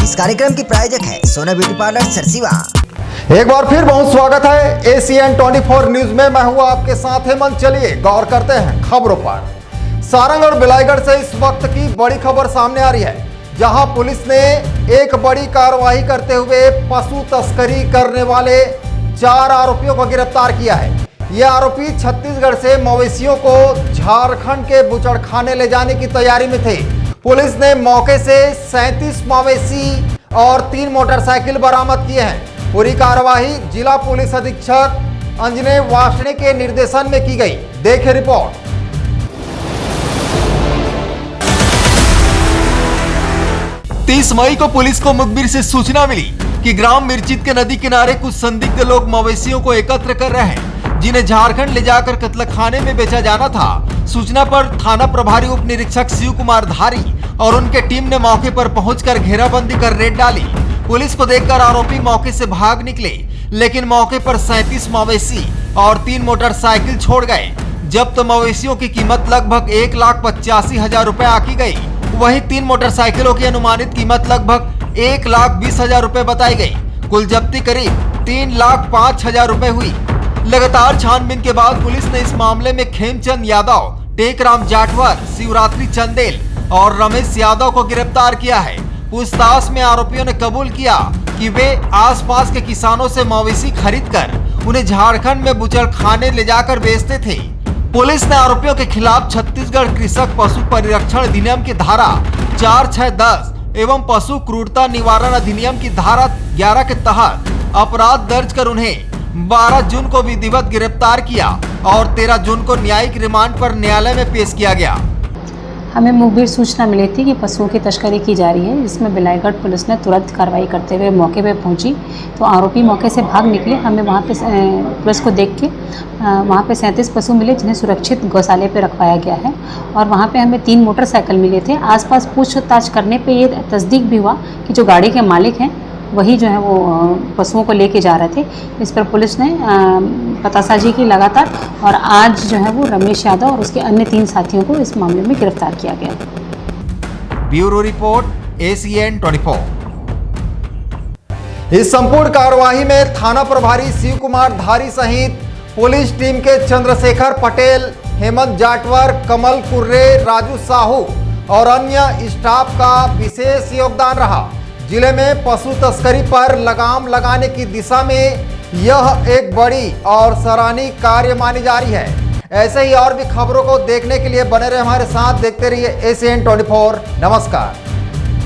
इस कार्यक्रम की प्रायोजक है सोना ब्यूटी पार्लर सरसीवा। एक बार फिर बहुत स्वागत है ACN 24 न्यूज में। मैं हूं आपके साथ हेमंत। चलिए गौर करते हैं खबरों पर। सारंग और बिलाईगढ़ से इस वक्त की बड़ी खबर सामने आ रही है, जहां पुलिस ने एक बड़ी कार्रवाई करते हुए पशु तस्करी करने वाले 4 आरोपियों को गिरफ्तार किया है। ये आरोपी छत्तीसगढ़ से मवेशियों को झारखंड के बुचड़खाने ले जाने की तैयारी में थे। पुलिस ने मौके से 37 मवेशी और 3 मोटरसाइकिल बरामद किए हैं। पूरी कार्रवाई जिला पुलिस अधीक्षक अंजने वासणे के निर्देशन में की गई। देखिए रिपोर्ट। तीस मई को पुलिस को मुखबिर से सूचना मिली कि ग्राम मिर्चित के नदी किनारे कुछ संदिग्ध लोग मवेशियों को एकत्र कर रहे हैं, जिन्हें झारखंड ले जाकर कत्लखाने में बेचा जाना था। सूचना पर थाना प्रभारी उप निरीक्षक शिव कुमार धारी और उनके टीम ने मौके पर पहुंचकर घेराबंदी कर रेड डाली। पुलिस को देखकर आरोपी मौके से भाग निकले, लेकिन मौके पर 37 मवेशी और 3 मोटरसाइकिल छोड़ गए। जब्त मवेशियों की कीमत लगभग 1,85,000 रुपए आकी गई। वहीं 3 मोटरसाइकिलों की अनुमानित कीमत लगभग 1,20,000 रुपए बताई गई। कुल जब्ती करीब 3,05,000 रुपए हुई। लगातार छानबीन के बाद पुलिस ने इस मामले में खेमचंद यादव, टेकराम जाटवर, शिवरात्रि चंदेल और रमेश यादव को गिरफ्तार किया है। पूछताछ में आरोपियों ने कबूल किया कि वे आसपास के किसानों से मवेशी खरीदकर उन्हें झारखंड में बुचड़खाने ले जाकर बेचते थे। पुलिस ने आरोपियों के खिलाफ छत्तीसगढ़ कृषक पशु परिरक्षण अधिनियम की धारा 4(6)(10) एवं पशु क्रूरता निवारण अधिनियम की धारा 11 के तहत अपराध दर्ज कर उन्हें 12 जून को विधिवत गिरफ्तार किया और 13 जून को न्यायिक रिमांड पर न्यायालय में पेश किया गया। हमें मुखबिर सूचना मिली थी कि पशुओं की तस्करी की जा रही है, जिसमें बिलाईगढ़ पुलिस ने तुरंत कार्रवाई करते हुए मौके पर पहुंची तो आरोपी मौके से भाग निकले। हमें वहां पे पुलिस को देख के वहां पे 37 पशु मिले, जिन्हें सुरक्षित गौशाले पे रखवाया गया है और वहां पे हमें 3 मोटरसाइकिल मिले थे। आसपास पूछताछ करने पे ये तस्दीक भी हुआ कि जो गाड़ी के मालिक हैं वही जो है वो पशुओं को लेके जा रहे थे। इस पर पुलिस ने पतासाजी की लगातार और आज जो है वो रमेश यादव और उसके अन्य 3 साथियों को इस मामले में गिरफ्तार किया गया। Bureau report ACN 24। इस संपूर्ण कार्यवाही में थाना प्रभारी शिव कुमार धारी सहित पुलिस टीम के चंद्रशेखर पटेल, हेमंत जाटवर, कमल कुर्रे, राजू साहू और अन्य स्टाफ का विशेष योगदान रहा। जिले में पशु तस्करी पर लगाम लगाने की दिशा में यह एक बड़ी और सराहनीय कार्य मानी जा रही है। ऐसे ही और भी खबरों को देखने के लिए बने रहे हमारे साथ। देखते रहिए ACN 24। नमस्कार।